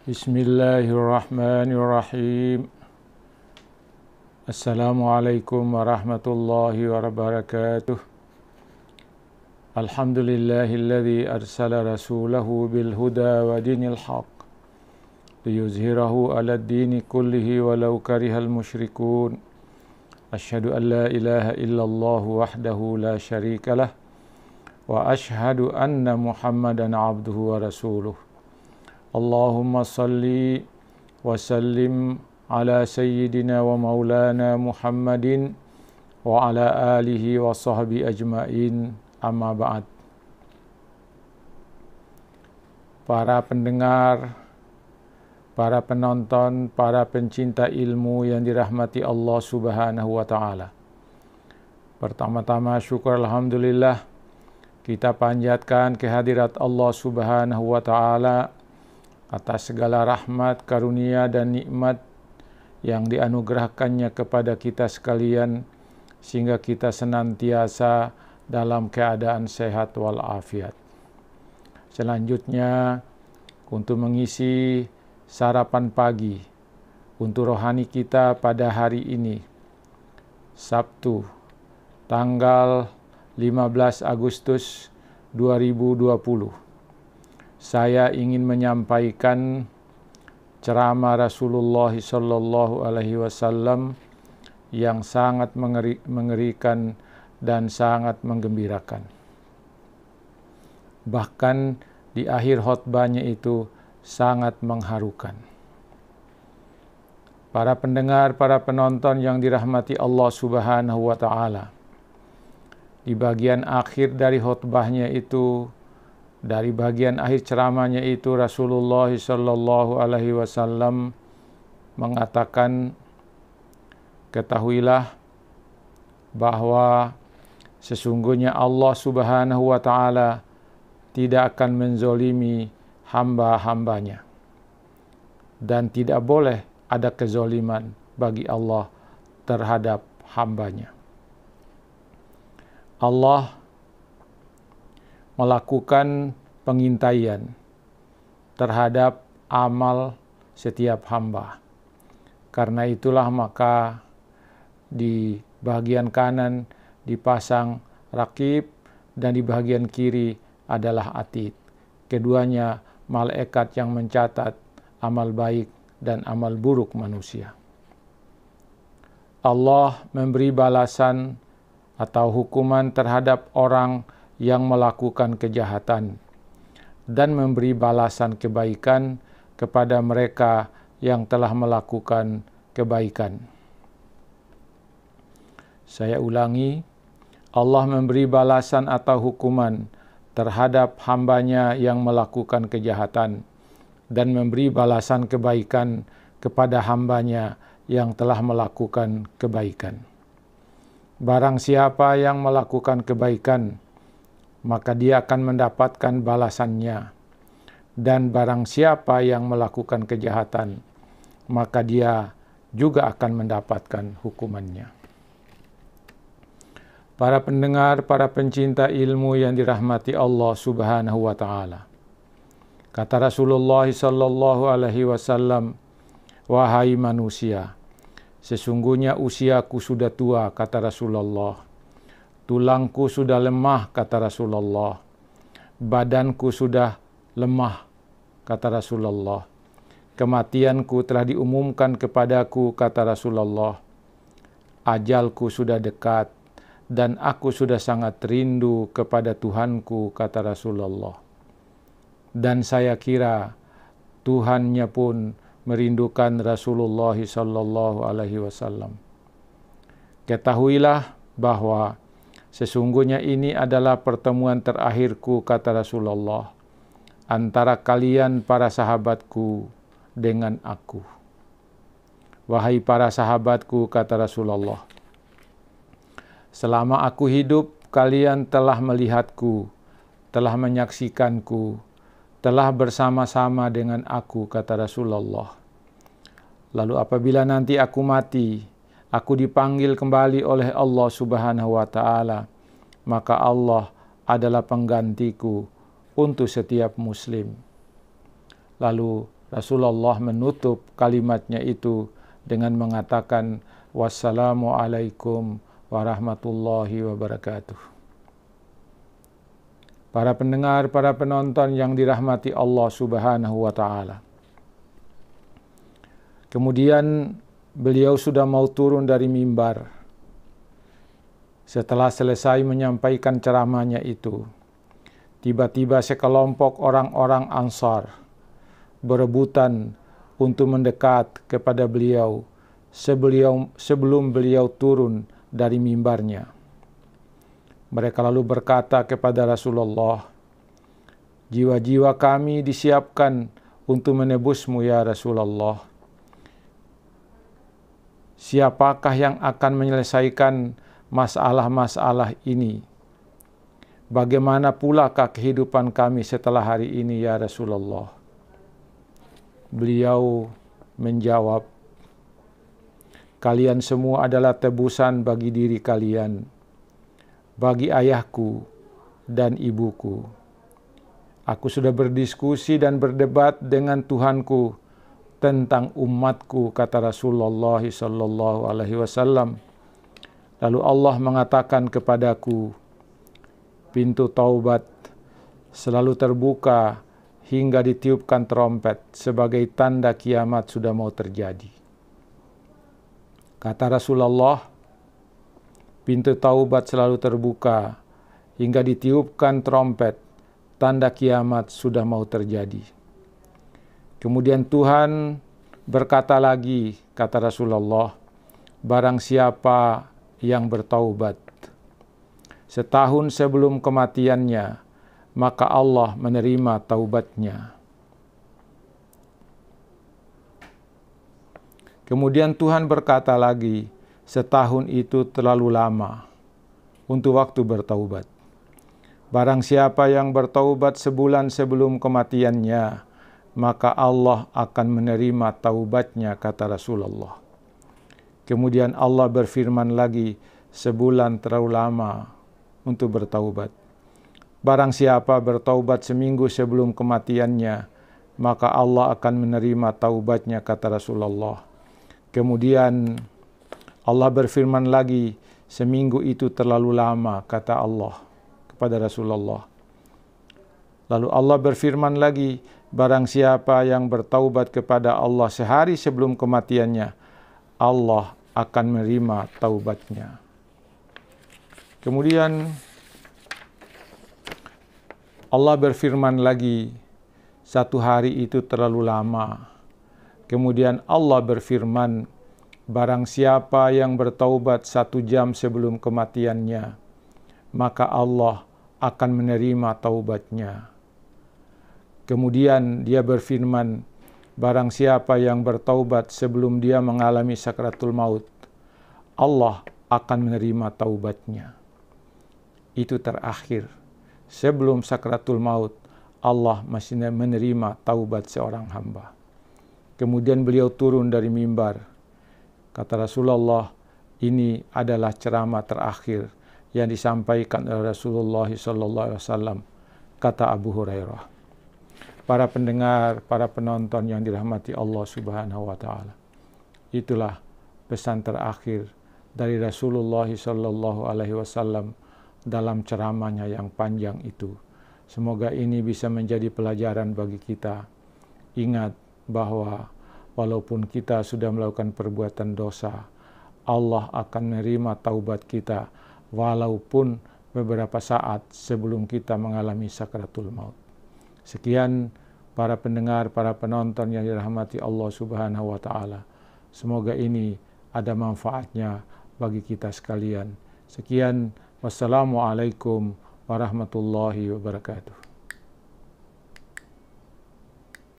Bismillahirrahmanirrahim. Assalamualaikum warahmatullahi wabarakatuh. Alhamdulillahilladzi arsala rasulahu bil huda wa dinil haq liyuzhirahu 'alad dini kullihi walau karihal musyrikun. Asyhadu an la ilaha illallah wahdahu la syarikalah wa asyhadu anna Muhammadan 'abduhu wa rasuluh. Allahumma salli wa sallim ala sayyidina wa maulana Muhammadin wa ala alihi wa sahbihi ajma'in, amma ba'd. Para pendengar, para penonton, para pencinta ilmu yang dirahmati Allah Subhanahu wa ta'ala. Pertama-tama syukur alhamdulillah kita panjatkan kehadirat Allah Subhanahu wa ta'ala atas segala rahmat, karunia, dan nikmat yang dianugerahkannya kepada kita sekalian, sehingga kita senantiasa dalam keadaan sehat walafiat. Selanjutnya, untuk mengisi sarapan pagi untuk rohani kita pada hari ini, Sabtu, tanggal 15 Agustus 2020. Saya ingin menyampaikan ceramah Rasulullah sallallahu alaihi wasallam yang sangat mengerikan dan sangat menggembirakan. Bahkan di akhir khutbahnya itu sangat mengharukan. Para pendengar, para penonton yang dirahmati Allah Subhanahu wa ta'ala, di bagian akhir dari khutbahnya itu, dari bagian akhir ceramahnya itu, Rasulullah sallallahu alaihi wasallam mengatakan, ketahuilah bahwa sesungguhnya Allah Subhanahu wa ta'ala tidak akan menzolimi hamba-hambanya, dan tidak boleh ada kezoliman bagi Allah terhadap hambanya. Allah melakukan pengintaian terhadap amal setiap hamba. Karena itulah maka di bagian kanan dipasang rakib dan di bagian kiri adalah atid. Keduanya malaikat yang mencatat amal baik dan amal buruk manusia. Allah memberi balasan atau hukuman terhadap orang yang melakukan kejahatan dan memberi balasan kebaikan kepada mereka yang telah melakukan kebaikan. Saya ulangi, Allah memberi balasan atau hukuman terhadap hambanya yang melakukan kejahatan dan memberi balasan kebaikan kepada hambanya yang telah melakukan kebaikan. Barang siapa yang melakukan kebaikan, maka dia akan mendapatkan balasannya. Dan barang siapa yang melakukan kejahatan, maka dia juga akan mendapatkan hukumannya. Para pendengar, para pencinta ilmu yang dirahmati Allah Subhanahu wa ta'ala. Kata Rasulullah sallallahu alaihi wasallam, wahai manusia, sesungguhnya usiaku sudah tua, kata Rasulullah. Tulangku sudah lemah, kata Rasulullah. Badanku sudah lemah, kata Rasulullah. Kematianku telah diumumkan kepadaku, kata Rasulullah. Ajalku sudah dekat, dan aku sudah sangat rindu kepada Tuhanku, kata Rasulullah. Dan saya kira Tuhannya pun merindukan Rasulullah sallallahu alaihi wasallam. Ketahuilah bahwa sesungguhnya ini adalah pertemuan terakhirku, kata Rasulullah, antara kalian para sahabatku dengan aku. Wahai para sahabatku, kata Rasulullah, selama aku hidup, kalian telah melihatku, telah menyaksikanku, telah bersama-sama dengan aku, kata Rasulullah. Lalu apabila nanti aku mati, aku dipanggil kembali oleh Allah Subhanahu wa ta'ala, maka Allah adalah penggantiku untuk setiap muslim. Lalu Rasulullah menutup kalimatnya itu dengan mengatakan wassalamualaikum warahmatullahi wabarakatuh. Para pendengar, para penonton yang dirahmati Allah Subhanahu wa taala. Kemudian beliau sudah mau turun dari mimbar. Setelah selesai menyampaikan ceramahnya itu, tiba-tiba sekelompok orang-orang Ansar berebutan untuk mendekat kepada beliau sebelum beliau turun dari mimbarnya. Mereka lalu berkata kepada Rasulullah, "Jiwa-jiwa kami disiapkan untuk menebusmu ya Rasulullah. Siapakah yang akan menyelesaikan masalah-masalah ini? Bagaimana pulakah kehidupan kami setelah hari ini ya Rasulullah?" Beliau menjawab, "Kalian semua adalah tebusan bagi diri kalian, bagi ayahku dan ibuku. Aku sudah berdiskusi dan berdebat dengan Tuhanku tentang umatku," kata Rasulullah sallallahu alaihi wasallam. Lalu Allah mengatakan kepadaku, "Pintu taubat selalu terbuka hingga ditiupkan trompet sebagai tanda kiamat sudah mau terjadi." Kata Rasulullah, pintu taubat selalu terbuka hingga ditiupkan trompet, tanda kiamat sudah mau terjadi. Kemudian Tuhan berkata lagi, kata Rasulullah, "Barang siapa yang bertaubat setahun sebelum kematiannya, maka Allah menerima taubatnya." Kemudian Tuhan berkata lagi, "Setahun itu terlalu lama untuk waktu bertaubat. Barang siapa yang bertaubat sebulan sebelum kematiannya, maka Allah akan menerima taubatnya," kata Rasulullah. Kemudian Allah berfirman lagi, "Sebulan terlalu lama untuk bertaubat. Barang siapa bertaubat seminggu sebelum kematiannya, maka Allah akan menerima taubatnya," kata Rasulullah. Kemudian Allah berfirman lagi, "Seminggu itu terlalu lama," kata Allah kepada Rasulullah. Lalu Allah berfirman lagi, "Barang siapa yang bertaubat kepada Allah sehari sebelum kematiannya, Allah akan menerima taubatnya." Kemudian Allah berfirman lagi, "Satu hari itu terlalu lama." Kemudian Allah berfirman, "Barang siapa yang bertaubat 1 jam sebelum kematiannya, maka Allah akan menerima taubatnya." Kemudian dia berfirman, "Barang siapa yang bertaubat sebelum dia mengalami sakratul maut, Allah akan menerima taubatnya." Itu terakhir. Sebelum sakratul maut, Allah masih menerima taubat seorang hamba. Kemudian beliau turun dari mimbar. Kata Rasulullah, ini adalah ceramah terakhir yang disampaikan oleh Rasulullah SAW, kata Abu Hurairah. Para pendengar, para penonton yang dirahmati Allah Subhanahu wa taala. Itulah pesan terakhir dari Rasulullah SAW dalam ceramahnya yang panjang itu. Semoga ini bisa menjadi pelajaran bagi kita. Ingat bahwa walaupun kita sudah melakukan perbuatan dosa, Allah akan menerima taubat kita walaupun beberapa saat sebelum kita mengalami sakratul maut. Sekian para pendengar, para penonton yang dirahmati Allah Subhanahu wa taala. Semoga ini ada manfaatnya bagi kita sekalian. Sekian, wassalamualaikum warahmatullahi wabarakatuh.